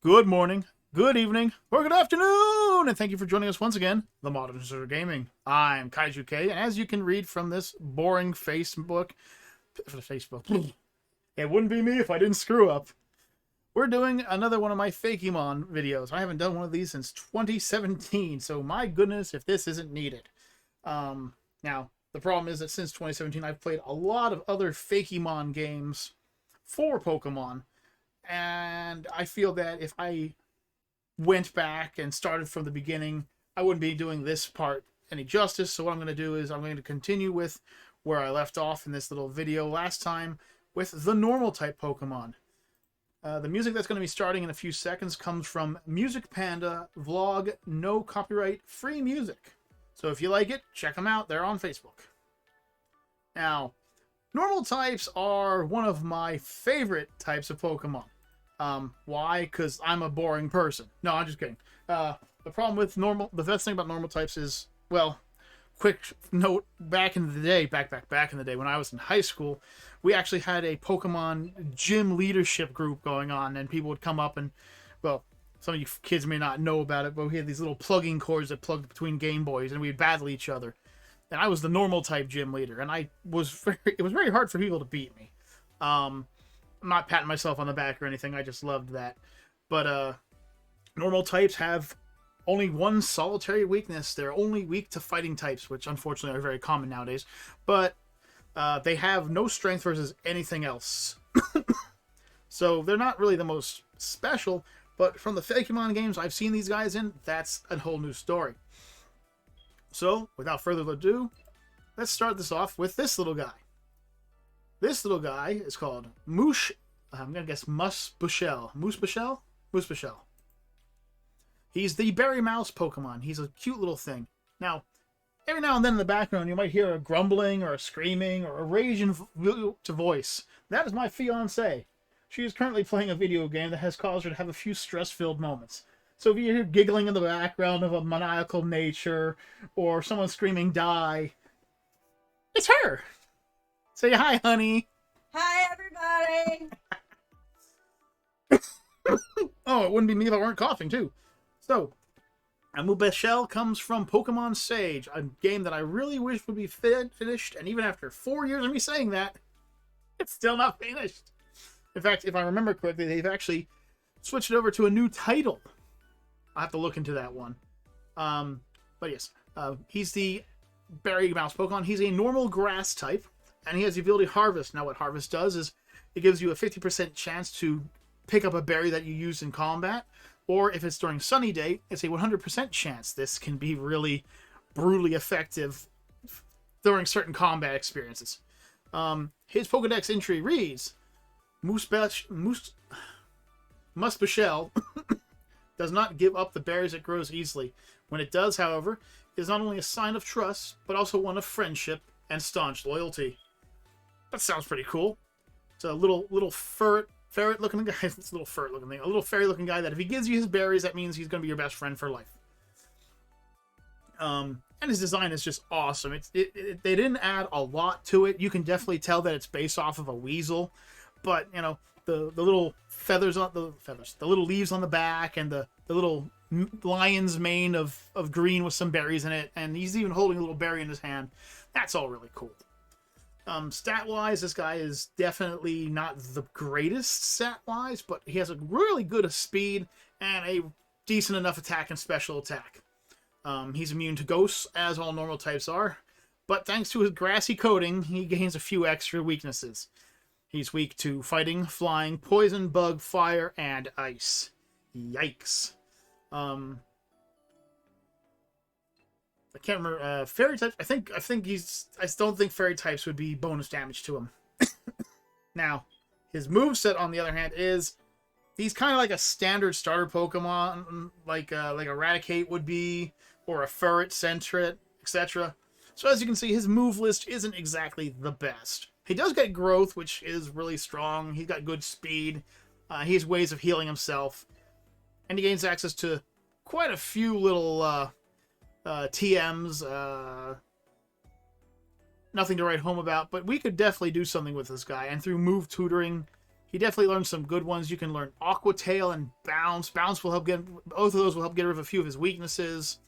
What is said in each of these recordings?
Good morning, good evening, or good afternoon, and thank you for joining us once again, TheModenstersOfGaming. I'm KaijuK, and as you can read from this boring Facebook, it wouldn't be me if I didn't screw up. We're doing another one of my Fakemon videos. I haven't done one of these since 2017, so my goodness if this isn't needed. Now, the problem is that since 2017, I've played a lot of other Fakemon games for Pokemon, and I feel that if I went back and started from the beginning, I wouldn't be doing this part any justice. So what I'm going to do is I'm going to continue with where I left off in this little video last time with the normal type Pokemon. The music that's going to be starting in a few seconds comes from Music Panda Vlog, no copyright, free music. So if you like it, check them out. They're on Facebook. Now, normal types are one of my favorite types of Pokemon. Why? Because I'm a boring person. No, I'm just kidding. The problem with the best thing about normal types is, well, quick note, back in the day, back in the day when I was in high school, we actually had a Pokemon gym leadership group going on, and people would come up and, well, some of you kids may not know about it, but we had these little plugging cords that plugged between Game Boys, and we'd battle each other. And I was the normal type gym leader, and it was very hard for people to beat me. I'm not patting myself on the back or anything, I just loved that. But normal types have only one solitary weakness. They're only weak to fighting types, which unfortunately are very common nowadays. But they have no strength versus anything else. So they're not really the most special, but from the Fakemon games I've seen these guys in, that's a whole new story. So, without further ado, let's start this off with this little guy. This little guy is called Moosh. I'm going to guess Musbushel. Musbushel? Musbushel. He's the berry mouse Pokemon. He's a cute little thing. Now, every now and then in the background, you might hear a grumbling or a screaming or a raging to voice. That is my fiancée. She is currently playing a video game that has caused her to have a few stress-filled moments. So if you hear giggling in the background of a maniacal nature or someone screaming die, it's her. Say hi, honey. Hi, everybody. Oh, it wouldn't be me if I weren't coughing, too. So, Musbushel comes from Pokemon Sage, a game that I really wish would be finished, and even after 4 years of me saying that, it's still not finished. In fact, if I remember correctly, they've actually switched it over to a new title. I'll have to look into that one. But yes, he's the berry mouse Pokemon. He's a normal grass type, and he has the ability Harvest. Now, what Harvest does is it gives you a 50% chance to pick up a berry that you use in combat, or if it's during Sunny Day, it's a 100% chance. This can be really brutally effective during certain combat experiences. His Pokedex entry reads, Musbushel does not give up the berries it grows easily. When it does, however, it is not only a sign of trust, but also one of friendship and loyalty. That sounds pretty cool. It's a little ferret-looking guy. It's a little ferret-looking thing. A little fairy-looking guy that if he gives you his berries, that means he's going to be your best friend for life. And his design is just awesome. They didn't add a lot to it. You can definitely tell that it's based off of a weasel. But, you know, the little feathers on the little leaves on the back, and the little lion's mane of green with some berries in it, and he's even holding a little berry in his hand. That's all really cool. Stat-wise, this guy is definitely not the greatest stat-wise, but he has a really good speed and a decent enough attack and special attack. He's immune to ghosts, as all normal types are, but thanks to his grassy coating, he gains a few extra weaknesses. He's weak to fighting, flying, poison, bug, fire, and ice. Yikes. I can't remember. Fairy types. I think I don't think fairy types would be bonus damage to him. Now, his moveset, on the other hand, he's kind of like a standard starter Pokemon, like Eradicate would be, or a Ferret, Sentret, etc. So as you can see, his move list isn't exactly the best. He does get growth, which is really strong. He's got good speed. He has ways of healing himself. And he gains access to quite a few little TMs. Nothing to write home about, but we could definitely do something with this guy. And through move tutoring, he definitely learned some good ones. You can learn Aqua Tail and Bounce. Bounce will help get, both of those will help get rid of a few of his weaknesses.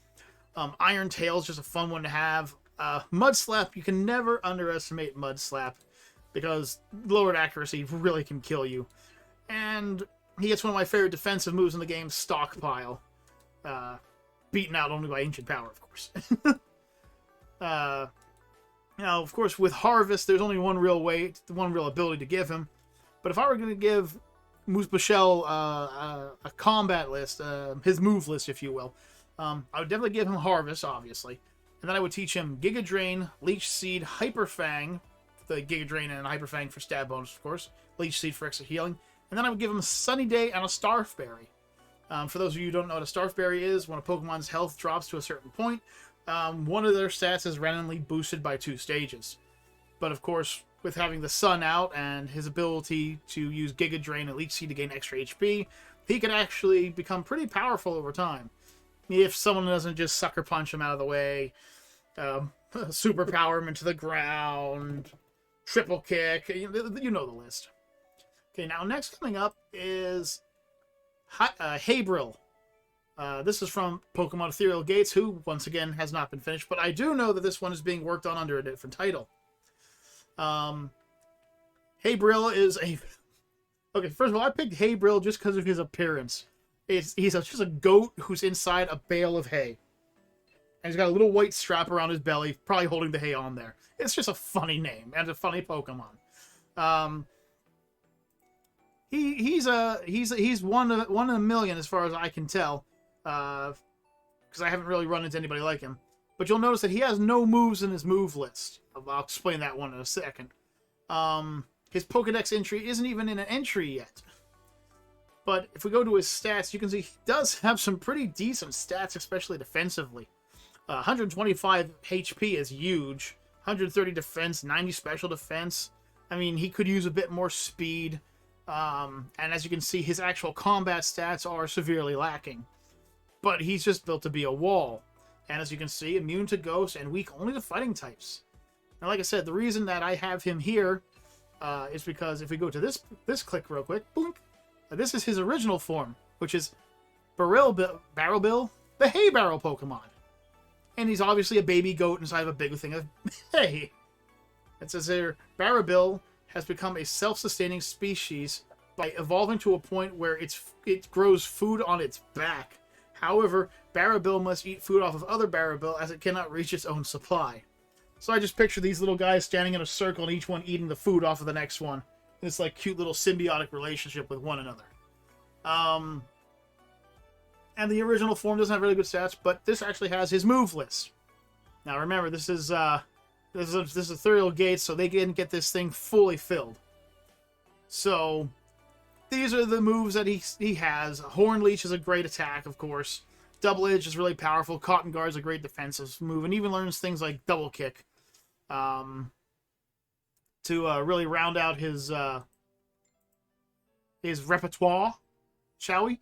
Iron Tail is just a fun one to have. Mud Slap, you can never underestimate Mud Slap because lowered accuracy really can kill you. And he gets one of my favorite defensive moves in the game, Stockpile. Beaten out only by Ancient Power, of course. Now, of course, with Harvest, there's only one real ability to give him. But if I were going to give Musbushel a combat list, his move list, if you will, I would definitely give him Harvest, obviously. And then I would teach him Giga Drain, Leech Seed, Hyper Fang, the Giga Drain and Hyper Fang for stab bonus, of course. Leech Seed for extra healing. And then I would give him Sunny Day and a Starfberry. For those of you who don't know what a Starfberry is, when a Pokemon's health drops to a certain point, one of their stats is randomly boosted by 2 stages. But of course, with having the Sun out and his ability to use Giga Drain and Leech Seed to gain extra HP, he can actually become pretty powerful over time. If someone doesn't just sucker punch him out of the way, superpower him into the ground, triple kick, you know the list. Okay, now next coming up is Haibril. This is from Pokemon Ethereal Gates, who, once again, has not been finished, but I do know that this one is being worked on under a different title. Haibril is a... Okay, first of all, I picked Haibril just because of his appearance. He's just a goat who's inside a bale of hay. And he's got a little white strap around his belly, probably holding the hay on there. It's just a funny name and a funny Pokemon. He's one in a million as far as I can tell, because I haven't really run into anybody like him. But you'll notice that he has no moves in his move list. I'll explain that one in a second. His Pokedex entry isn't even in an entry yet. But if we go to his stats, you can see he does have some pretty decent stats, especially defensively. 125 HP is huge. 130 defense, 90 special defense. I mean, he could use a bit more speed. And as you can see, his actual combat stats are severely lacking. But he's just built to be a wall. And as you can see, immune to ghosts and weak only to fighting types. Now, like I said, the reason that I have him here is because if we go to this click real quick, boom, this is his original form, which is Paraboom, the hay barrel Pokemon. And he's obviously a baby goat inside of a big thing of hay. It says here, Paraboom has become a self-sustaining species by evolving to a point where it grows food on its back. However, Paraboom must eat food off of other Paraboom as it cannot reach its own supply. So I just picture these little guys standing in a circle and each one eating the food off of the next one. This like cute little symbiotic relationship with one another. And the original form doesn't have really good stats, but this actually has his move list. Now remember, this is Ethereal Gates, so they didn't get this thing fully filled. So these are the moves that he has. Horn Leech is a great attack, of course. Double Edge is really powerful. Cotton Guard is a great defensive move, and even learns things like Double Kick. To really round out his repertoire, shall we?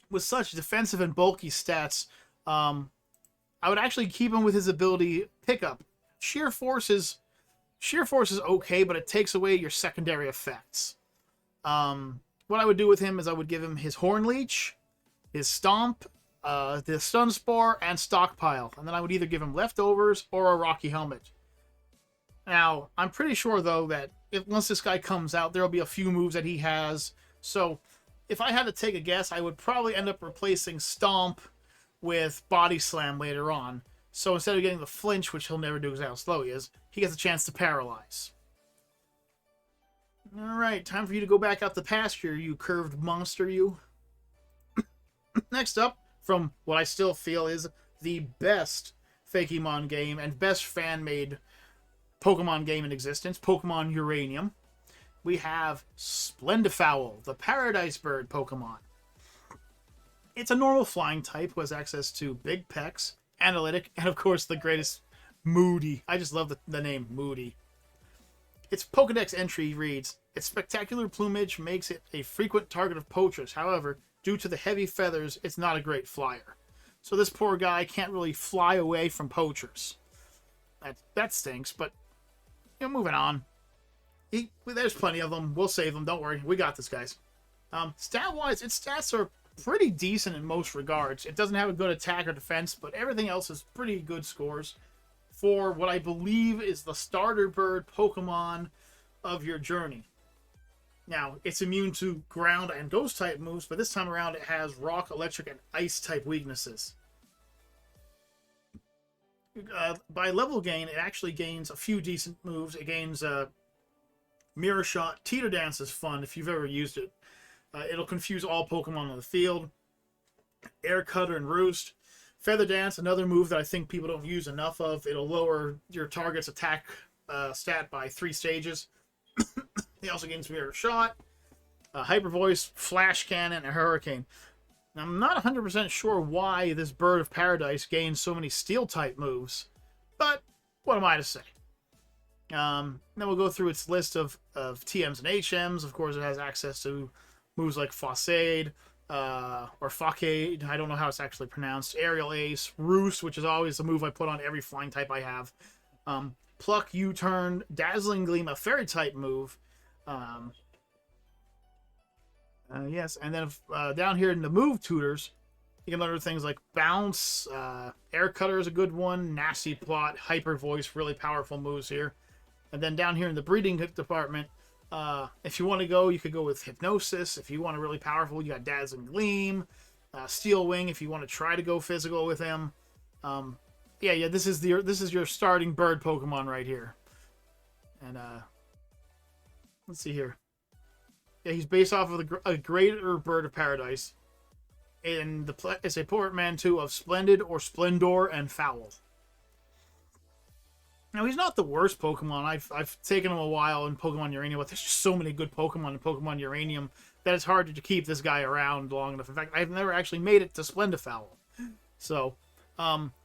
With such defensive and bulky stats, I would actually keep him with his ability Pickup. Sheer Force is okay, but it takes away your secondary effects. What I would do with him is I would give him his Horn Leech, his Stomp, the Stun Spore, and Stockpile. And then I would either give him Leftovers or a Rocky Helmet. Now, I'm pretty sure, though, that once this guy comes out, there will be a few moves that he has. So, if I had to take a guess, I would probably end up replacing Stomp with Body Slam later on. So, instead of getting the Flinch, which he'll never do because how slow he is, he gets a chance to Paralyze. Alright, time for you to go back out the pasture, you curved monster, you. Next up, from what I still feel is the best Fakemon game and best fan-made Pokemon game in existence, Pokemon Uranium, we have Splendifowl, the Paradise Bird Pokemon. It's a normal flying type who has access to big pecs, analytic, and of course the greatest, Moody. I just love the name, Moody. Its Pokedex entry reads, its spectacular plumage makes it a frequent target of poachers. However, due to the heavy feathers, it's not a great flyer. So this poor guy can't really fly away from poachers. That stinks, but moving on. There's plenty of them. We'll save them. Don't worry. We got this, guys. Stat-wise, its stats are pretty decent in most regards. It doesn't have a good attack or defense, but everything else is pretty good scores for what I believe is the starter bird Pokemon of your journey. Now, it's immune to ground and ghost type moves, but this time around it has rock, electric, and ice type weaknesses. By level gain, it actually gains a few decent moves. It gains Mirror Shot. Teeter Dance is fun if you've ever used it. It'll confuse all Pokemon on the field. Air Cutter and Roost. Feather Dance, another move that I think people don't use enough of. It'll lower your target's attack stat by 3 stages. He also gains Mirror Shot, Hyper Voice, Flash Cannon, and Hurricane. Now, I'm not 100% sure why this Bird of Paradise gains so many Steel-type moves, but what am I to say? Then we'll go through its list of TMs and HMs. Of course, it has access to moves like Faucade, or Facade, I don't know how it's actually pronounced, Aerial Ace, Roost, which is always the move I put on every flying type I have, Pluck, U-Turn, Dazzling Gleam, a Fairy-type move, yes, and then down here in the move tutors, you can learn things like Bounce, Air Cutter is a good one, Nasty Plot, Hyper Voice, really powerful moves here. And then down here in the breeding department, if you want to go, you could go with Hypnosis. If you want a really powerful, you got Dazzling Gleam, Steel Wing. If you want to try to go physical with him, yeah, this is your starting bird Pokemon right here. And let's see here. Yeah, he's based off of a greater Bird of Paradise, and it's a portmanteau of Splendid or Splendor and Fowl. Now, he's not the worst Pokemon. I've taken him a while in Pokemon Uranium, but there's just so many good Pokemon in Pokemon Uranium that it's hard to keep this guy around long enough. In fact, I've never actually made it to Splendifowl. So,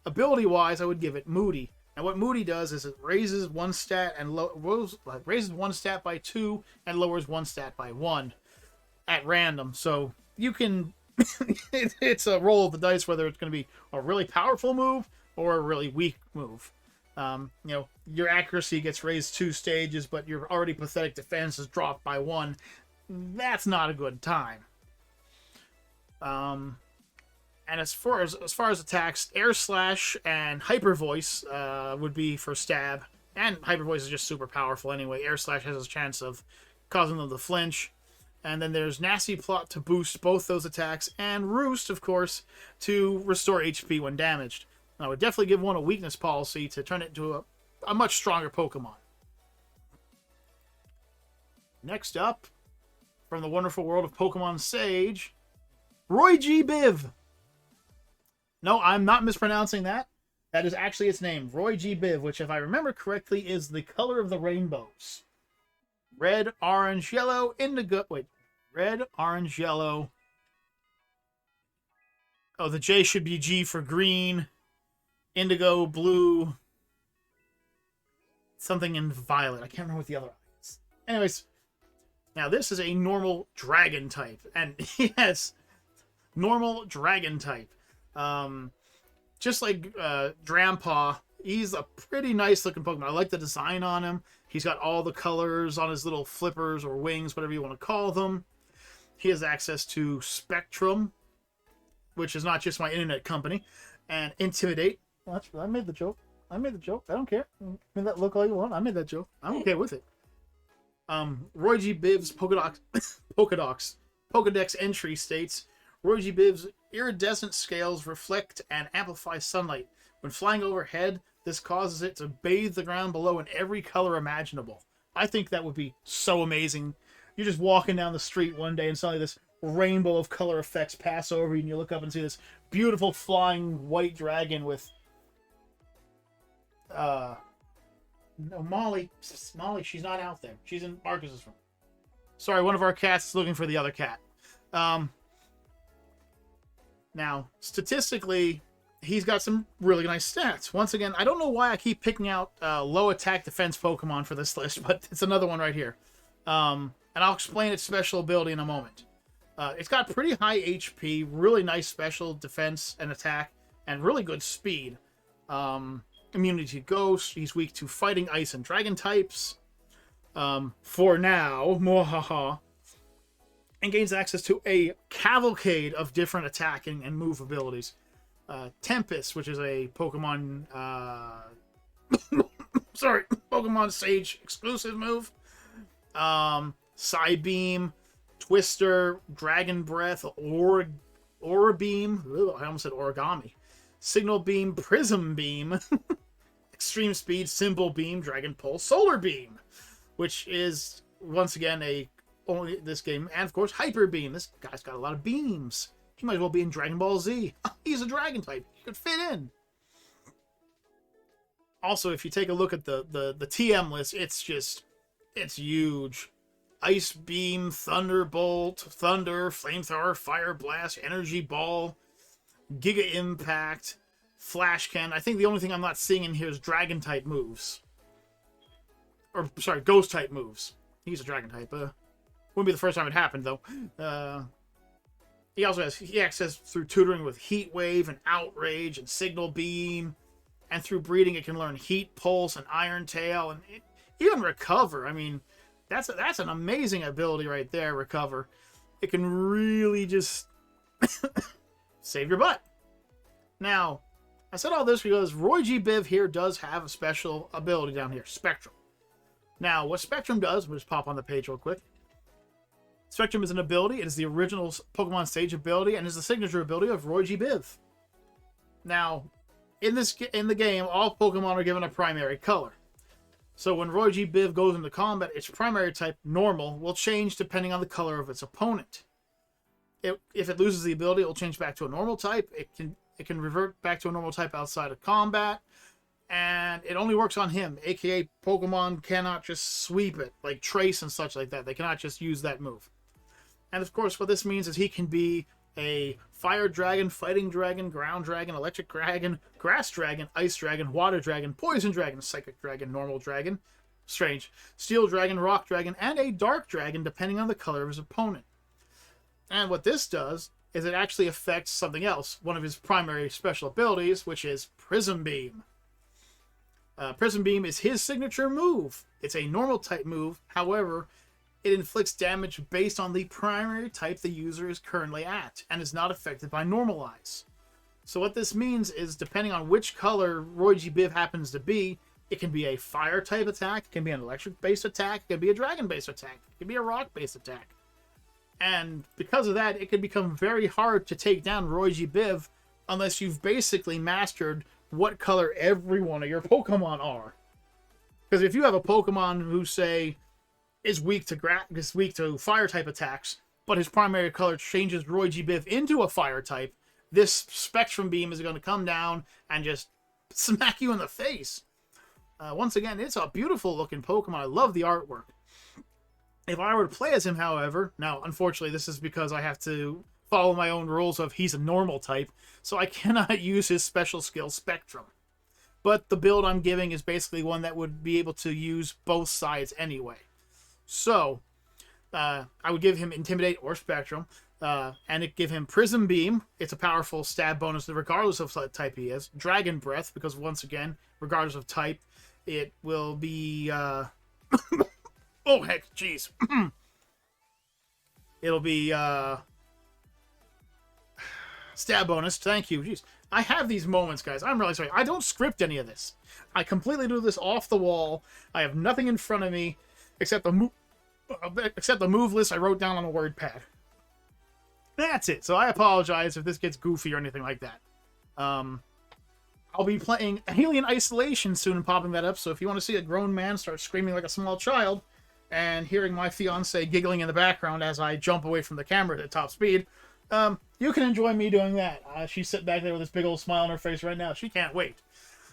ability-wise, I would give it Moody. And what Moody does is it raises one stat and raises one stat by 2 and lowers one stat by 1 at random. So you can, it's a roll of the dice whether it's going to be a really powerful move or a really weak move. Your accuracy gets raised 2 stages, but your already pathetic defense is dropped by 1. That's not a good time. And as far as attacks, Air Slash and Hyper Voice would be for stab, and Hyper Voice is just super powerful anyway. Air Slash has a chance of causing them to flinch, and then there's Nasty Plot to boost both those attacks, and Roost, of course, to restore HP when damaged. I would definitely give one a weakness policy to turn it into a much stronger Pokemon. Next up, from the wonderful world of Pokemon Sage, Royjibiv. No, I'm not mispronouncing that. That is actually its name, RoyGBIV, which, if I remember correctly, is the color of the rainbows. Red, orange, yellow, indigo... Wait. Red, orange, yellow... Oh, the J should be G for green. Indigo, blue... Something in violet. I can't remember what the other is. Anyways, now this is a normal dragon type. And, yes, normal dragon type. Just like Drampaw, he's a pretty nice looking Pokemon. I like the design on him. He's got all the colors on his little flippers or wings, whatever you want to call them. He has access to Spectrum, which is not just my internet company, and Intimidate. Well, I made the joke. I don't care. Made that look all you want. I made that joke. I'm okay with it. RoyGBIV's Pokedex entry states, RoyGBIV's iridescent scales reflect and amplify sunlight. When flying overhead, this causes it to bathe the ground below in every color imaginable. I think that would be so amazing. You're just walking down the street one day and suddenly this rainbow of color effects pass over you and you look up and see this beautiful flying white dragon with... No, Molly, she's not out there. She's in Marcus's room. Sorry, one of our cats is looking for the other cat. Now, statistically, he's got some really nice stats. Once again, I don't know why I keep picking out low attack defense Pokemon for this list, but it's another one right here. And I'll explain its special ability in a moment. It's got pretty high HP, really nice special defense and attack, and really good speed. Immunity to Ghost. He's weak to Fighting, Ice, and Dragon types. for now, mwahaha, and gains access to a cavalcade of different attacking and move abilities. Tempest, which is a Pokemon, Pokemon Sage exclusive move. Psybeam, Twister, Dragon Breath, Aura Beam. I almost said Origami. Signal Beam, Prism Beam, Extreme Speed, Symbol Beam, Dragon Pulse, Solar Beam, which is once again only this game, and of course Hyper Beam. This guy's got a lot of beams. He might as well be in Dragon Ball Z. He's a dragon type. He could fit in. Also, if you take a look at the TM list, it's huge. Ice Beam, Thunderbolt, Thunder, Flamethrower, Fire Blast, Energy Ball, Giga Impact, Flash Cannon. I think the only thing I'm not seeing in here is Dragon type moves. Or, sorry, Ghost type moves. He's a Dragon type. Wouldn't be the first time it happened, though. He also has access through tutoring with Heat Wave and Outrage and Signal Beam. And through breeding, it can learn Heat Pulse and Iron Tail. And even Recover. I mean, that's an amazing ability right there, Recover. It can really just save your butt. Now, I said all this because RoyGBIV here does have a special ability down here, Spectrum. Now, what Spectrum does, we'll just pop on the page real quick. Spectrum is an ability. It is the original Pokemon Stage ability and is the signature ability of RoyGBIV. Now, in the game, all Pokemon are given a primary color. So when RoyGBIV goes into combat, its primary type, Normal, will change depending on the color of its opponent. If it loses the ability, it will change back to a normal type. It can revert back to a normal type outside of combat. And it only works on him, aka Pokemon cannot just sweep it, like Trace and such like that. They cannot just use that move. And of course, what this means is he can be a Fire Dragon, Fighting Dragon, Ground Dragon, Electric Dragon, Grass Dragon, Ice Dragon, Water Dragon, Poison Dragon, Psychic Dragon, Normal Dragon, Strange, Steel Dragon, Rock Dragon, and a Dark Dragon, depending on the color of his opponent. And what this does is it actually affects something else, one of his primary special abilities, which is Prism Beam. Prism Beam is his signature move. It's a normal type move, however, it inflicts damage based on the primary type the user is currently at, and is not affected by Normalize. So what this means is, depending on which color RoyGBIV happens to be, it can be a fire type attack, it can be an electric based attack, it can be a dragon based attack, it can be a rock based attack. And because of that, it can become very hard to take down RoyGBIV unless you've basically mastered what color every one of your Pokemon are. Because if you have a Pokemon who, say, is weak to fire type attacks, but his primary color changes RoyGBIV into a fire type, this Spectrum Beam is going to come down and just smack you in the face. Once again, it's a beautiful looking Pokemon. I love the artwork. If I were to play as him, however, now unfortunately this is because I have to follow my own rules of he's a normal type, so I cannot use his special skill Spectrum. But the build I'm giving is basically one that would be able to use both sides anyway. So, I would give him Intimidate or Spectrum, and it give him Prism Beam. It's a powerful stab bonus regardless of what type he is. Dragon Breath, because once again, regardless of type, it will be... oh, heck, jeez. It'll be... stab bonus, thank you. Jeez. I have these moments, guys. I'm really sorry. I don't script any of this. I completely do this off the wall. I have nothing in front of me except the move list I wrote down on a word pad. That's it. So I apologize if this gets goofy or anything like that. I'll be playing Alien Isolation soon and popping that up, so if you want to see a grown man start screaming like a small child and hearing my fiance giggling in the background as I jump away from the camera at top speed, you can enjoy me doing that. She's sitting back there with this big old smile on her face right now. She can't wait.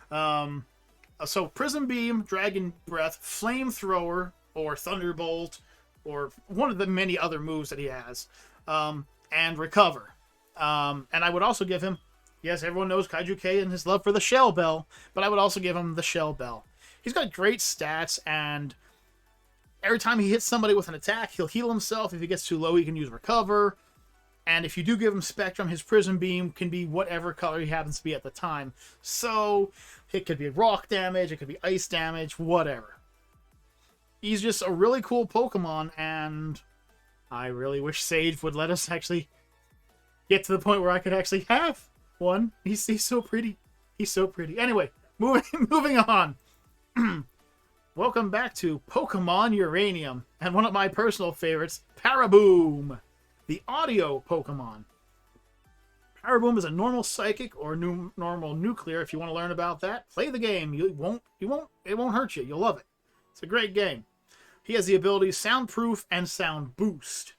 So Prism Beam, Dragon Breath, Flamethrower, or Thunderbolt, or one of the many other moves that he has, and Recover. And I would also give him, yes, everyone knows KaijuK and his love for the Shell Bell, but I would also give him the Shell Bell. He's got great stats, and every time he hits somebody with an attack, he'll heal himself. If he gets too low, he can use Recover. And if you do give him Spectrum, his Prism Beam can be whatever color he happens to be at the time. So, it could be rock damage, it could be ice damage, whatever. he's just a really cool Pokemon, and I really wish Sage would let us actually get to the point where I could actually have one. He's so pretty. He's so pretty. Anyway, moving on. Welcome back to Pokemon Uranium, and one of my personal favorites, Paraboom, the audio Pokemon. Paraboom is a normal psychic or normal nuclear. If you want to learn about that, play the game. It won't hurt you. You'll love it. It's a great game. He has the abilities Soundproof and Sound Boost.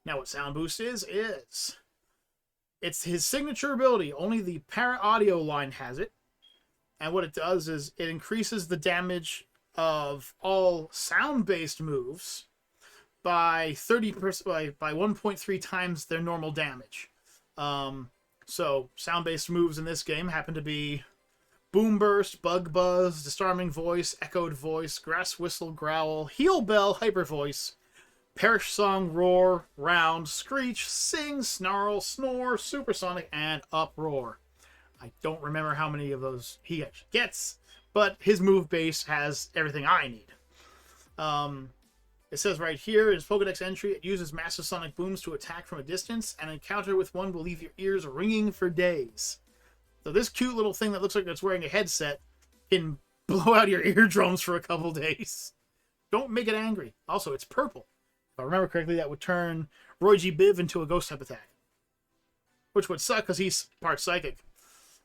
Now, what Sound Boost is it's his signature ability. Only the Para Audio line has it. And what it does is it increases the damage of all sound-based moves by 30% by 1.3 times their normal damage. So sound-based moves in this game happen to be Boom Burst, Bug Buzz, Disarming Voice, Echoed Voice, Grass Whistle, Growl, Heal Bell, Hyper Voice, Perish Song, Roar, Round, Screech, Sing, Snarl, Snore, Supersonic, and Uproar. I don't remember how many of those he actually gets, but his move base has everything I need. It says right here in his Pokedex entry, it uses massive sonic booms to attack from a distance, and an encounter with one will leave your ears ringing for days. So this cute little thing that looks like it's wearing a headset can blow out your eardrums for a couple days. Don't make it angry. Also, it's purple. If I remember correctly, that would turn RoyGBIV into a ghost type attack, which would suck because he's part psychic.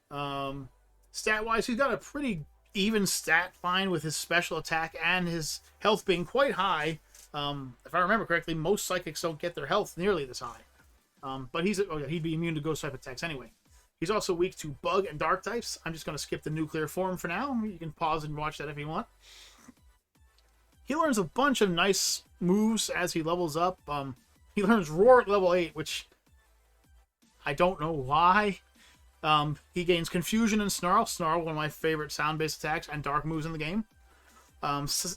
Stat-wise, he's got a pretty even stat line with his special attack and his health being quite high. If I remember correctly, most psychics don't get their health nearly this high. But he'd be immune to ghost type attacks anyway. He's also weak to bug and dark types. I'm just going to skip the nuclear form for now. You can pause and watch that if you want. He learns a bunch of nice moves as he levels up. He learns Roar at level 8, which I don't know why. He gains Confusion and Snarl. Snarl, one of my favorite sound-based attacks and dark moves in the game.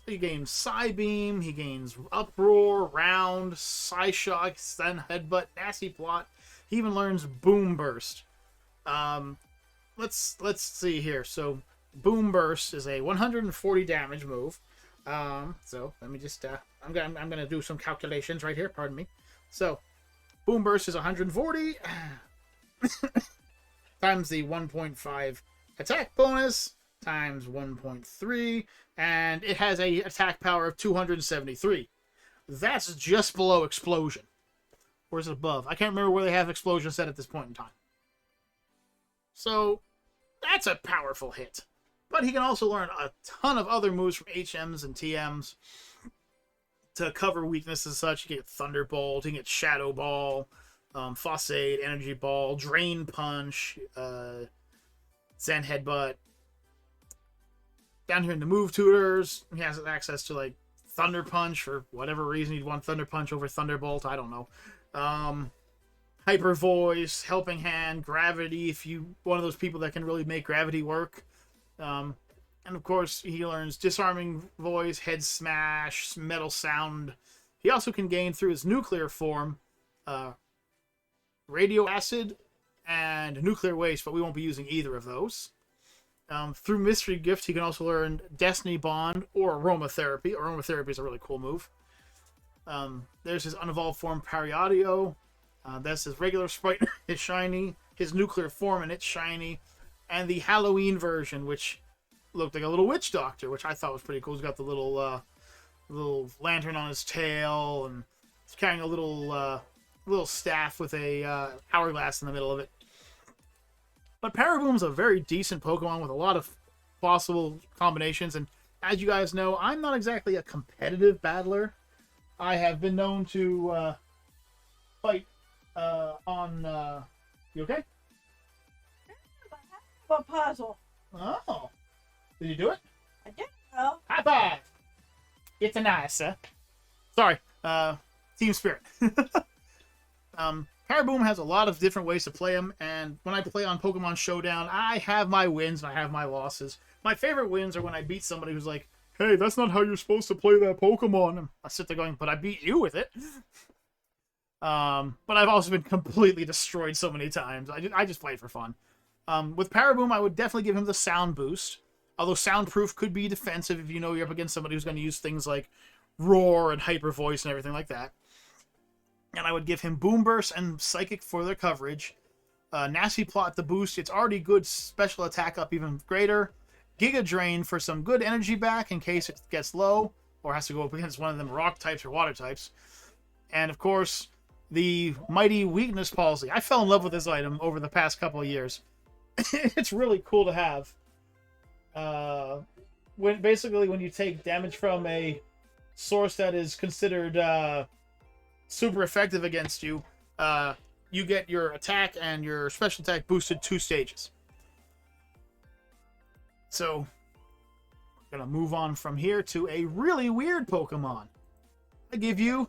He gains Psybeam. He gains Uproar, Round, Psyshock, Stun Headbutt, Nasty Plot. He even learns Boom Burst. Let's see here. So Boom Burst is a 140 damage move. So let me just I'm gonna do some calculations right here. Pardon me. So Boom Burst is 140 times the 1.5 attack bonus times 1.3, and it has a attack power of 273. That's just below Explosion. Or is it above? I can't remember where they have Explosion set at this point in time. So that's a powerful hit. But he can also learn a ton of other moves from HMs and TMs to cover weaknesses and such. You get Thunderbolt, you can get Shadow Ball, Faucet, Energy Ball, Drain Punch, Zen Headbutt. Down here in the move tutors, he has access to like Thunder Punch for whatever reason you'd want Thunder Punch over Thunderbolt. I don't know. Hyper Voice, Helping Hand, Gravity, if you one of those people that can really make gravity work. And of course, he learns Disarming Voice, Head Smash, Metal Sound. He also can gain through his nuclear form Radio Acid and Nuclear Waste, but we won't be using either of those. Through Mystery Gift, he can also learn Destiny Bond or Aromatherapy. Aromatherapy is a really cool move. There's his unevolved form, Paradio. That's his regular sprite, his shiny. His nuclear form, and it's shiny. And the Halloween version, which looked like a little witch doctor, which I thought was pretty cool. He's got the little lantern on his tail, and he's carrying a little staff with a hourglass in the middle of it. But Paraboom's a very decent Pokemon with a lot of possible combinations, and as you guys know, I'm not exactly a competitive battler. I have been known to fight on... You okay? What puzzle? Oh. Did you do it? I did so. High five! It's a nice, sir. Sorry. Team Spirit. Paraboom has a lot of different ways to play him, and when I play on Pokemon Showdown, I have my wins and I have my losses. My favorite wins are when I beat somebody who's like, hey, that's not how you're supposed to play that Pokemon. And I sit there going, but I beat you with it. But I've also been completely destroyed so many times. I just play it for fun. With Paraboom, I would definitely give him the sound boost. Although soundproof could be defensive if you know you're up against somebody who's going to use things like roar and hyper voice and everything like that. And I would give him Boom Burst and Psychic for their coverage. Nasty Plot to boost its already good special attack up even greater. Giga Drain for some good energy back in case it gets low or has to go up against one of them rock types or water types. And of course, the Mighty Weakness Palsy. I fell in love with this item over the past couple of years. It's really cool to have. When you take damage from a source that is considered super effective against you, you get your attack and your special attack boosted 2 stages. So, I'm going to move on from here to a really weird Pokemon. I give you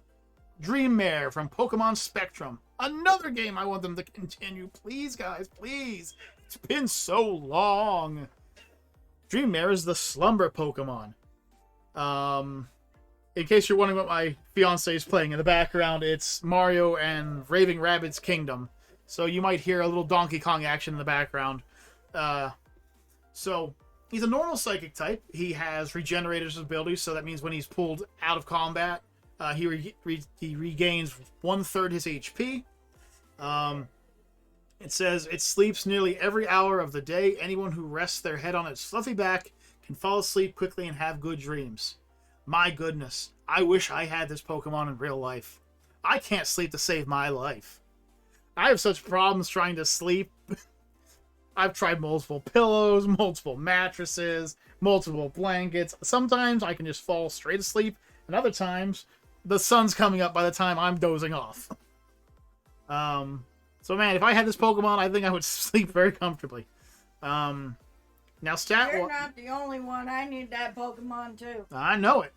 Dreamare from Pokemon Spectrum. Another game I want them to continue. Please, guys, please. It's been so long. Dreamare is the slumber Pokemon. In case you're wondering what my fiance is playing in the background, it's Mario and Raving Rabbids Kingdom. So you might hear a little Donkey Kong action in the background. So he's a normal psychic type. He has Regenerator's abilities, so that means when he's pulled out of combat, he regains 1/3 his HP. It says it sleeps nearly every hour of the day. Anyone who rests their head on its fluffy back can fall asleep quickly and have good dreams. My goodness, I wish I had this Pokemon in real life. I can't sleep to save my life. I have such problems trying to sleep. I've tried multiple pillows, multiple mattresses, multiple blankets. Sometimes I can just fall straight asleep, and other times the sun's coming up by the time I'm dozing off. So man, if I had this Pokemon, I think I would sleep very comfortably. Now You're not the only one. I need that Pokemon too. I know it.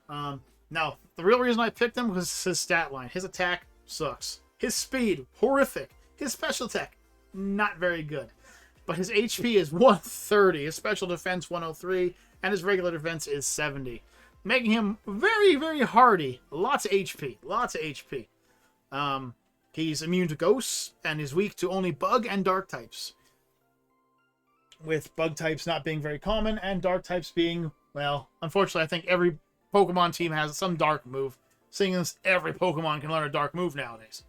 Now, the real reason I picked him was his stat line. His attack sucks. His speed, horrific. His special attack, not very good. But his HP is 130, his special defense 103, and his regular defense is 70. Making him very, very hardy. Lots of HP. Lots of HP. He's immune to ghosts, and is weak to only bug and dark types. With bug types not being very common, and dark types being, well, unfortunately, I think every Pokemon team has some dark move, seeing as every Pokemon can learn a dark move nowadays.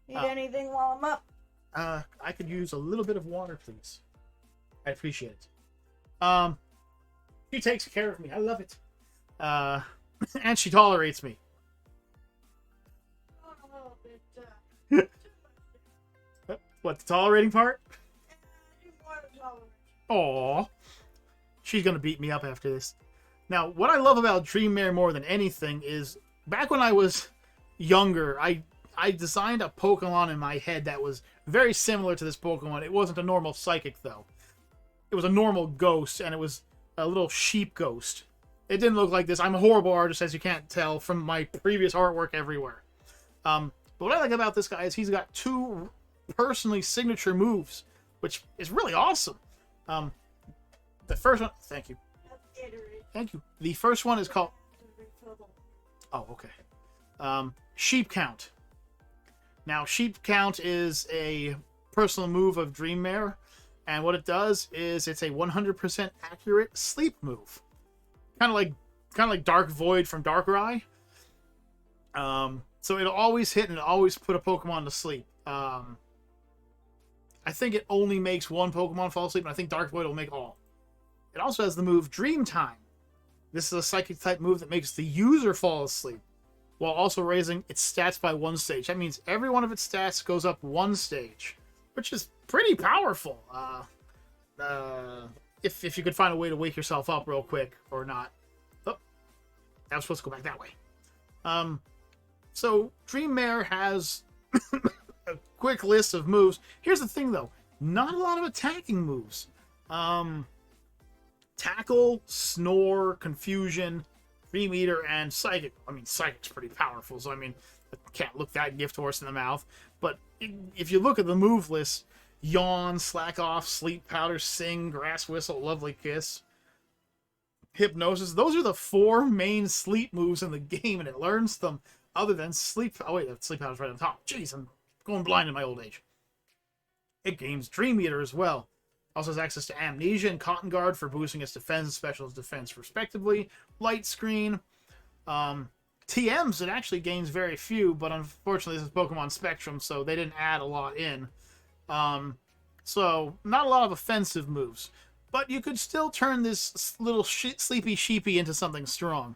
Need anything while I'm up? I could use a little bit of water, please. I appreciate it. She takes care of me. I love it. And she tolerates me. A little bit, What, the tolerating part? you want to tolerate. Aww. She's gonna beat me up after this. Now, what I love about Dreamare more than anything is, back when I was younger, I designed a Pokemon in my head that was very similar to this Pokemon. It wasn't a normal psychic, though. It was a normal ghost, and it was a little sheep ghost. It didn't look like this. I'm a horrible artist, as you can't tell from my previous artwork everywhere. But what I like about this guy is he's got 2 personally signature moves, which is really awesome. The first one... Thank you. Thank you. The first one is called... Oh, okay. Sheep Count. Now, Sheep Count is a personal move of Dreamare, and what it does is it's a 100% accurate sleep move. Kind of like Dark Void from Darkrai. So it'll always hit and it'll always put a Pokemon to sleep. I think it only makes one Pokemon fall asleep, and I think Dark Void will make all. It also has the move Dream Time. This is a Psychic type move that makes the user fall asleep, while also raising its stats by 1 stage. That means every one of its stats goes up 1 stage, which is pretty powerful. If you could find a way to wake yourself up real quick, or not. Oh, I was supposed to go back that way. So, Dreamare has a quick list of moves. Here's the thing, though. Not a lot of attacking moves. Tackle, Snore, Confusion, Dream Eater, and Psychic. I mean, Psychic's pretty powerful, so I mean, I can't look that gift horse in the mouth. But if you look at the move list, Yawn, Slack Off, Sleep Powder, Sing, Grass Whistle, Lovely Kiss, Hypnosis. Those are the 4 main sleep moves in the game, and it learns them other than Sleep... Oh, wait, that Sleep Powder's right on top. Jeez, I'm going blind in my old age. It gains Dream Eater as well. Also has access to Amnesia and Cotton Guard for boosting its defense and special defense, respectively. Light Screen. TMs, it actually gains very few, but unfortunately this is Pokemon Spectrum, so they didn't add a lot in. So, not a lot of offensive moves. But you could still turn this little sleepy sheepy into something strong.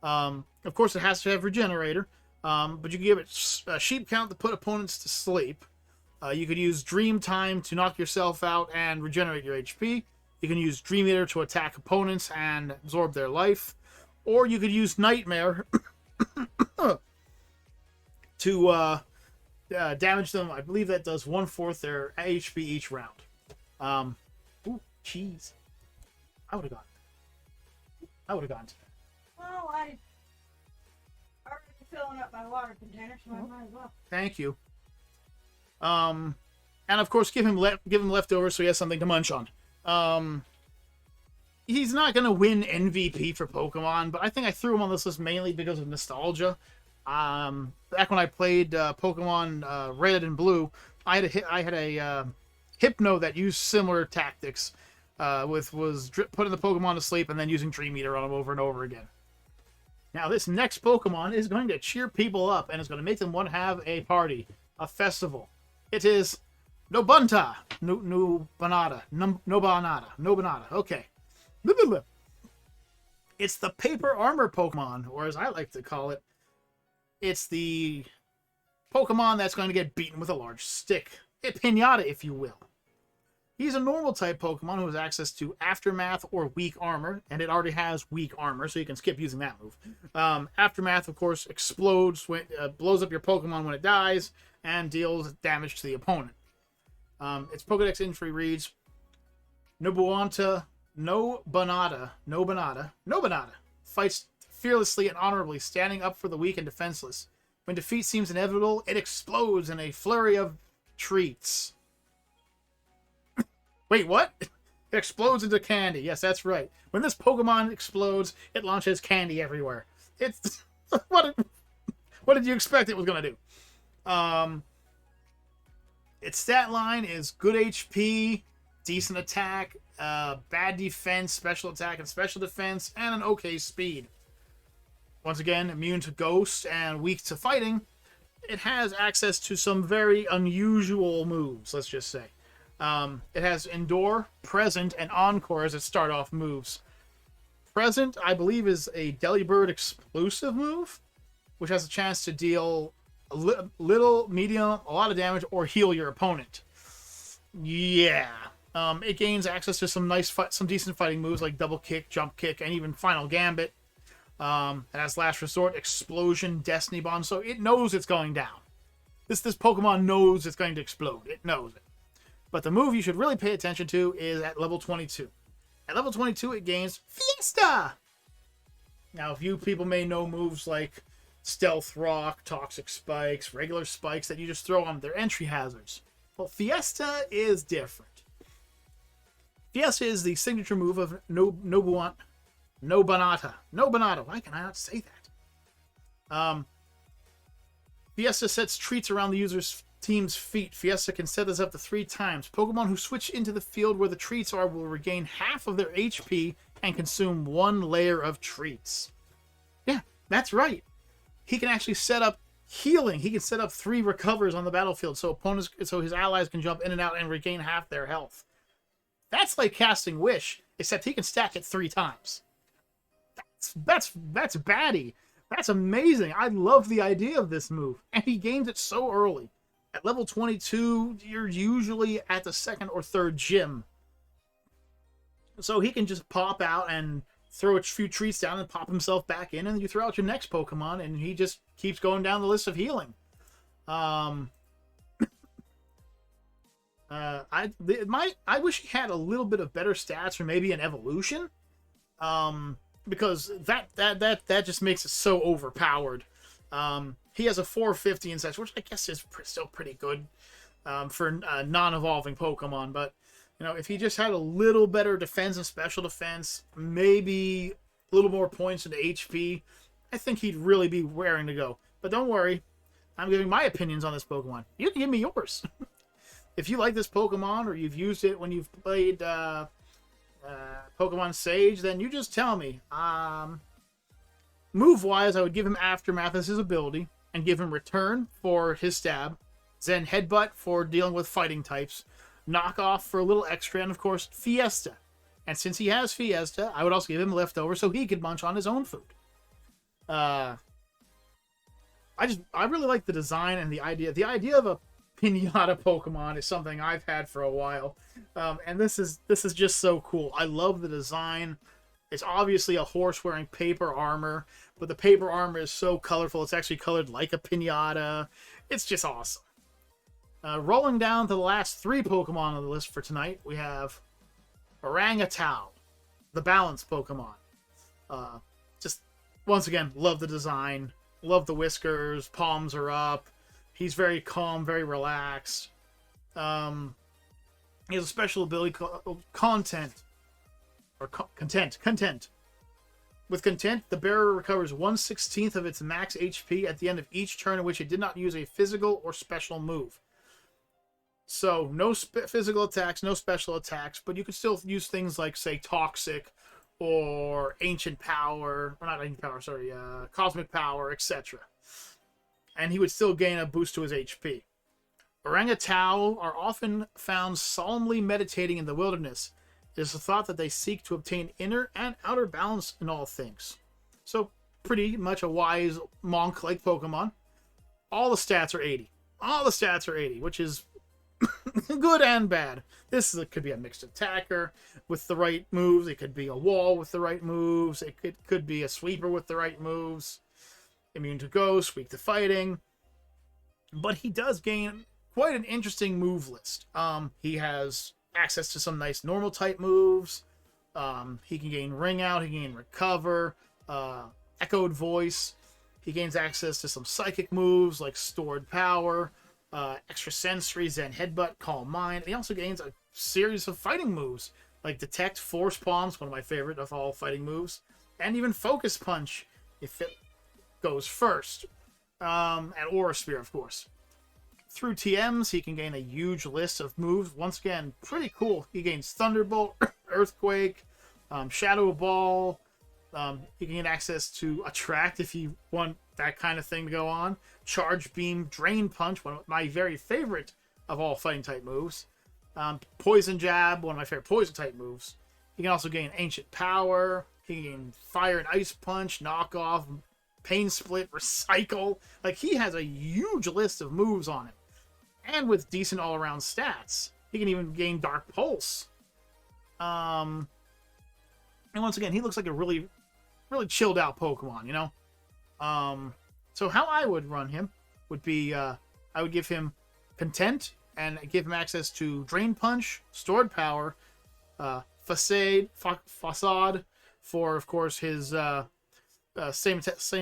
Of course, it has to have Regenerator, but you can give it a Sheep Count to put opponents to sleep. You could use Dream Time to knock yourself out and regenerate your HP. You can use Dream Eater to attack opponents and absorb their life. Or you could use Nightmare to damage them. I believe that does 1/4 their HP each round. Ooh, cheese. I would have gone to that. Well, I already filling up my water container, so I might as well. Thank you. And of course, give him leftovers so he has something to munch on. He's not going to win MVP for Pokemon, but I think I threw him on this list mainly because of nostalgia. Back when I played Pokemon Red and Blue, I had a Hypno that used similar tactics, was putting the Pokemon to sleep and then using Dream Eater on them over and over again. Now, this next Pokemon is going to cheer people up and is going to make them want to have a party, a festival. It is Nobunata. Nobunata. Okay. It's the Paper Armor Pokemon, or as I like to call it, it's the Pokemon that's going to get beaten with a large stick. A pinata, if you will. He's a normal-type Pokemon who has access to Aftermath or Weak Armor, and it already has Weak Armor, so you can skip using that move. Aftermath, of course, explodes, blows up your Pokemon when it dies, and deals damage to the opponent. Its Pokedex entry reads, Nobunata fights fearlessly and honorably, standing up for the weak and defenseless. When defeat seems inevitable, it explodes in a flurry of treats. Wait, what? It explodes into candy. Yes, that's right. When this Pokemon explodes, it launches candy everywhere. It's what did you expect it was going to do? Its stat line is good HP, decent attack, bad defense, special attack, and special defense, and an okay speed. Once again, immune to ghosts and weak to fighting. It has access to some very unusual moves, let's just say. It has Endure, Present, and Encore as its start-off moves. Present, I believe, is a Delibird exclusive move, which has a chance to deal a little, medium, a lot of damage, or heal your opponent. Yeah. It gains access to some decent fighting moves like Double Kick, Jump Kick, and even Final Gambit. It has Last Resort, Explosion, Destiny Bomb, so it knows it's going down. This Pokemon knows it's going to explode. It knows it. But the move you should really pay attention to is at level 22. At level 22, it gains Fiesta! Now, a few people may know moves like Stealth Rock, Toxic Spikes, regular spikes that you just throw on. They're entry hazards. Well, Fiesta is different. Fiesta is the signature move of Nobunata. Why can I not say that? Fiesta sets treats around the user's team's feet. Fiesta can set this up to 3 times. Pokemon who switch into the field where the treats are will regain half of their HP and consume 1 layer of treats. Yeah, that's right. He can actually set up healing. He can set up 3 recovers on the battlefield so his allies can jump in and out and regain half their health. That's like casting Wish, except he can stack it 3 times. That's baddie. That's amazing. I love the idea of this move. And he gains it so early. At level 22, you're usually at the 2nd or 3rd gym. So he can just pop out and throw a few treats down and pop himself back in, and you throw out your next Pokemon, and he just keeps going down the list of healing. I wish he had a little bit of better stats or maybe an evolution. Because that just makes it so overpowered. He has a 450 and such, which I guess is still pretty good for non-evolving Pokemon. But if he just had a little better defense and special defense, maybe a little more points into HP, I think he'd really be raring to go. But don't worry, I'm giving my opinions on this Pokemon. You can give me yours. if you like this Pokemon or you've used it when you've played Pokemon Sage, then you just tell me. Move-wise, I would give him Aftermath as his ability, and give him Return for his stab, Zen Headbutt for dealing with fighting types, Knock Off for a little extra, and of course, Fiesta. And since he has Fiesta, I would also give him Leftover so he could munch on his own food. I really like the design and the idea. The idea of a Pinata Pokemon is something I've had for a while, and this is just so cool. I love the design. It's obviously a horse wearing paper armor, but the paper armor is so colorful. It's actually colored like a pinata. It's just awesome. Rolling down to the last 3 Pokemon on the list for tonight, we have Orangutao, the balance Pokemon. Just, once again, love the design. Love the whiskers. Palms are up. He's very calm, very relaxed. He has a special ability called Content. Content. With Content, the bearer recovers 1/16 of its max HP at the end of each turn in which it did not use a physical or special move. So, no physical attacks, no special attacks, but you could still use things like, say, Toxic or Ancient Power, or not Ancient Power, sorry, Cosmic Power, etc. And he would still gain a boost to his HP. Orangutao are often found solemnly meditating in the wilderness. It is the thought that they seek to obtain inner and outer balance in all things. So, pretty much a wise monk-like Pokemon. All the stats are 80. All the stats are 80, which is good and bad. Could be a mixed attacker with the right moves. It could be a wall with the right moves. It could be a sweeper with the right moves. Immune to ghost, weak to fighting. But he does gain quite an interesting move list. He has access to some nice normal type moves. He can gain Ring Out, he can gain Recover, Echoed Voice. He gains access to some psychic moves like Stored Power, Extra Sensory, Zen Headbutt, Calm Mind. He also gains a series of fighting moves like Detect, Force Palms, one of my favorite of all fighting moves, and even Focus Punch if it goes first. And Aura Sphere, of course. Through TMs, he can gain a huge list of moves. Once again, pretty cool. He gains Thunderbolt, Earthquake, Shadow Ball. He can get access to Attract if you want that kind of thing to go on. Charge Beam, Drain Punch, one of my very favorite of all fighting type moves. Poison Jab, one of my favorite poison type moves. He can also gain Ancient Power. He can gain Fire and Ice Punch, Knock Off, Pain Split, Recycle. Like, he has a huge list of moves on him. And with decent all-around stats. He can even gain Dark Pulse. And once again, he looks like a really, really chilled out Pokemon, you know? So how I would run him would be, I would give him Content, and give him access to Drain Punch, Stored Power, Facade for, of course, his same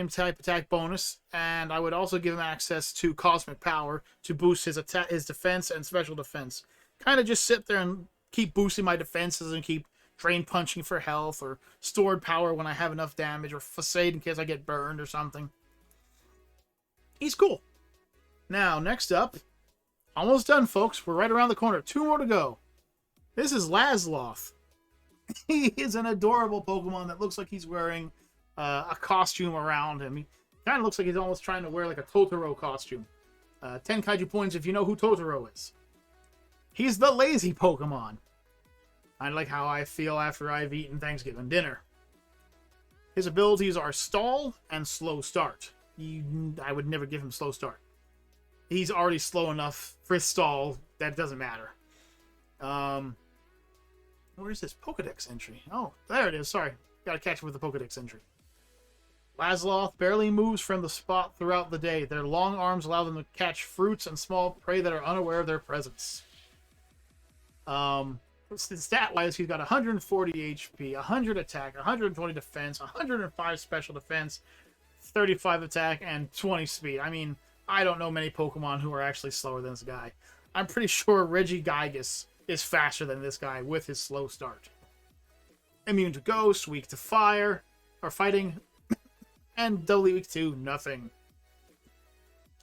type attack bonus, and I would also give him access to Cosmic Power to boost his defense and special defense. Kind of just sit there and keep boosting my defenses and keep Drain Punching for health, or Stored Power when I have enough damage, or Facade in case I get burned or something. He's cool. Now, next up, almost done, folks. We're right around the corner. 2 more to go. This is Lazloth. He is an adorable Pokemon that looks like he's wearing a costume around him. He kind of looks like he's almost trying to wear like a Totoro costume. 10 Kaiju points if you know who Totoro is. He's the lazy Pokemon. I like how I feel after I've eaten Thanksgiving dinner. His abilities are Stall and Slow Start. I would never give him Slow Start. He's already slow enough for his Stall. That doesn't matter. Where's this Pokedex entry? Oh, there it is. Sorry. Gotta catch it with the Pokedex entry. Lazloth barely moves from the spot throughout the day. Their long arms allow them to catch fruits and small prey that are unaware of their presence. Stat-wise, he's got 140 HP, 100 attack, 120 defense, 105 special defense, 35 attack, and 20 speed. I mean, I don't know many Pokemon who are actually slower than this guy. I'm pretty sure Regigigas is faster than this guy with his slow start. Immune to Ghost, weak to Fire, or Fighting, and doubly weak to Nothing.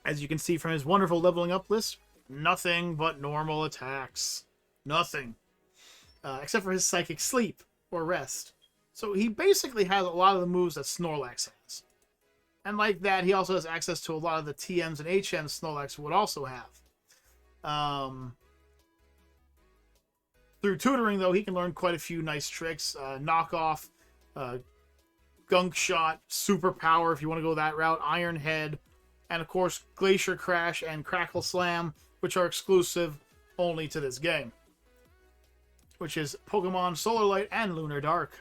As you can see from his wonderful leveling up list, nothing but normal attacks. Nothing. Except for his Psychic Sleep, or Rest. So he basically has a lot of the moves that Snorlax has. And like that, he also has access to a lot of the TMs and HMs Snorlax would also have. Through tutoring, though, he can learn quite a few nice tricks. Knock Off, Gunk Shot, Super Power, if you want to go that route, Iron Head, and of course Glacier Crash and Crackle Slam, which are exclusive only to this game, which is Pokemon Solar Light and Lunar Dark.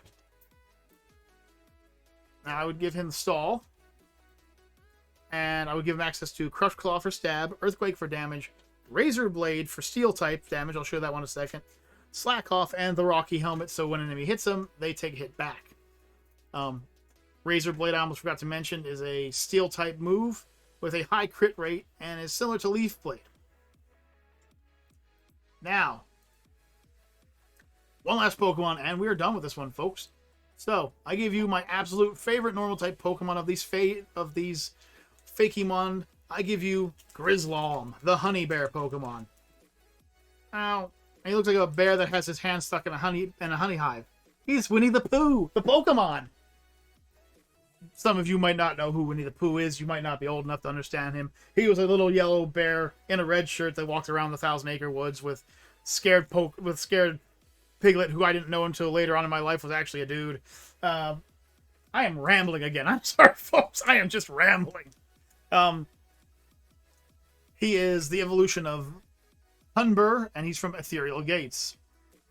Now I would give him Stall, and I would give him access to Crush Claw for stab, Earthquake for damage, Razor Blade for steel type damage, I'll show that one in a second, Slack Off, and the Rocky Helmet, so when an enemy hits them, they take a hit back. Razor Blade, I almost forgot to mention, is a steel type move with a high crit rate and is similar to Leaf Blade. Now, one last Pokemon, and we are done with this one, folks. So, I give you my absolute favorite normal type Pokemon of these Fakemon. I give you Grizzlom, the Honey Bear Pokemon. Now, he looks like a bear that has his hand stuck in a honey hive. He's Winnie the Pooh, the Pokemon. Some of you might not know who Winnie the Pooh is. You might not be old enough to understand him. He was a little yellow bear in a red shirt that walked around the Thousand Acre Woods with scared Piglet, who I didn't know until later on in my life was actually a dude. I am rambling again. I'm sorry, folks. I am just rambling. He is the evolution of Hunbur, and he's from Ethereal Gates.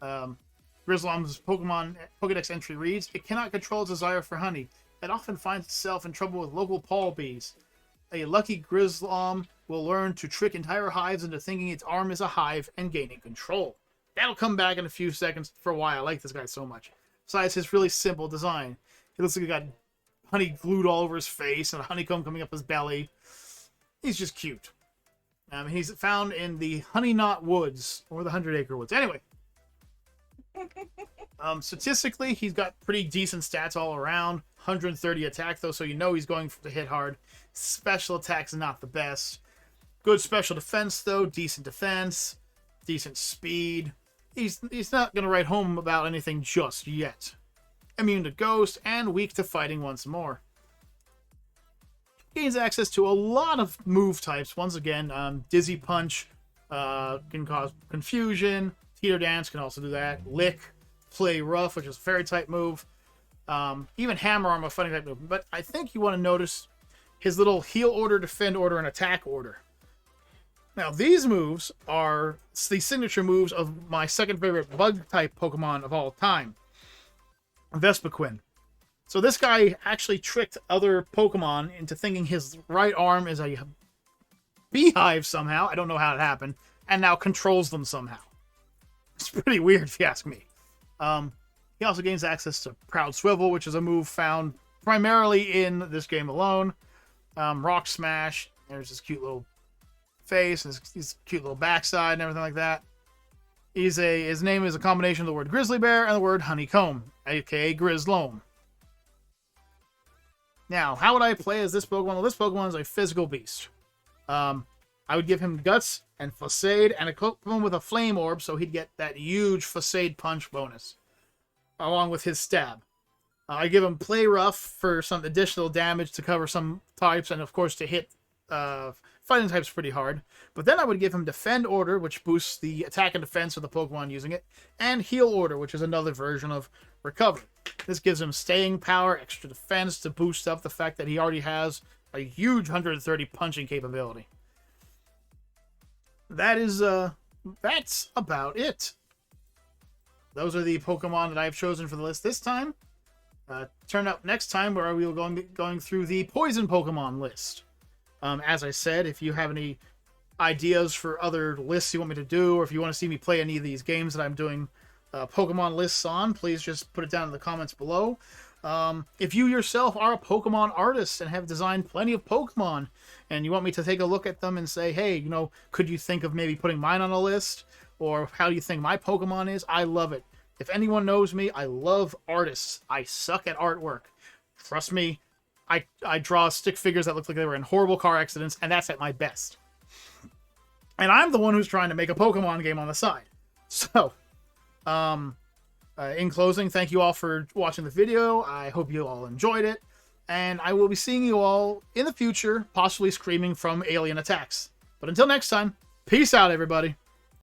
Grizzlom's Pokemon Pokedex entry reads, it cannot control its desire for honey. It often finds itself in trouble with local pall bees. A lucky Grizzlom will learn to trick entire hives into thinking its arm is a hive and gaining control. That'll come back in a few seconds. For why I like this guy so much. Besides his really simple design. He looks like he got honey glued all over his face and a honeycomb coming up his belly. He's just cute. He's found in the Honey Knot Woods, or the 100 Acre Woods. Anyway. Statistically, he's got pretty decent stats all around. 130 attack, though, so you know he's going to hit hard. Special attack's not the best. Good special defense, though. Decent defense. Decent speed. He's not going to write home about anything just yet. Immune to Ghost, and weak to fighting once more. Gains access to a lot of move types. Once again, Dizzy Punch can cause confusion. Teeter Dance can also do that. Lick, Play Rough, which is a fairy type move. Even Hammer Arm, a fighting type move. But I think you want to notice his little Heal Order, Defend Order, and Attack Order. Now, these moves are the signature moves of my second favorite bug type Pokemon of all time, Vespiquen. So this guy actually tricked other Pokemon into thinking his right arm is a beehive somehow. I don't know how it happened. And now controls them somehow. It's pretty weird if you ask me. He also gains access to Proud Swivel, which is a move found primarily in this game alone. Rock Smash. There's this cute little face and his cute little backside and everything like that. His name is a combination of the word Grizzly Bear and the word Honeycomb, aka Grizzlom. Now, how would I play as this Pokemon? Well, this Pokemon is a physical beast. I would give him Guts and Facade and a Pokemon with a Flame Orb, so he'd get that huge Facade Punch bonus, along with his Stab. I give him Play Rough for some additional damage to cover some types, and of course to hit fighting types pretty hard. But then I would give him Defend Order, which boosts the attack and defense of the Pokemon using it, and Heal Order, which is another version of Recover. This gives him staying power, extra defense to boost up the fact that he already has a huge 130 punching capability. That's about it. Those are the Pokemon that I've chosen for the list this time. Turn up next time where we will be going through the Poison Pokemon list. As I said, if you have any ideas for other lists you want me to do, or if you want to see me play any of these games that I'm doing Pokemon lists on, please just put it down in the comments below. If you yourself are a Pokemon artist and have designed plenty of Pokemon, and you want me to take a look at them and say, hey, could you think of maybe putting mine on a list? Or how do you think my Pokemon is? I love it. If anyone knows me, I love artists. I suck at artwork. Trust me, I draw stick figures that look like they were in horrible car accidents, and that's at my best. And I'm the one who's trying to make a Pokemon game on the side. So, in closing, thank you all for watching the video. I hope you all enjoyed it. And I will be seeing you all in the future, possibly screaming from alien attacks. But until next time, peace out, everybody.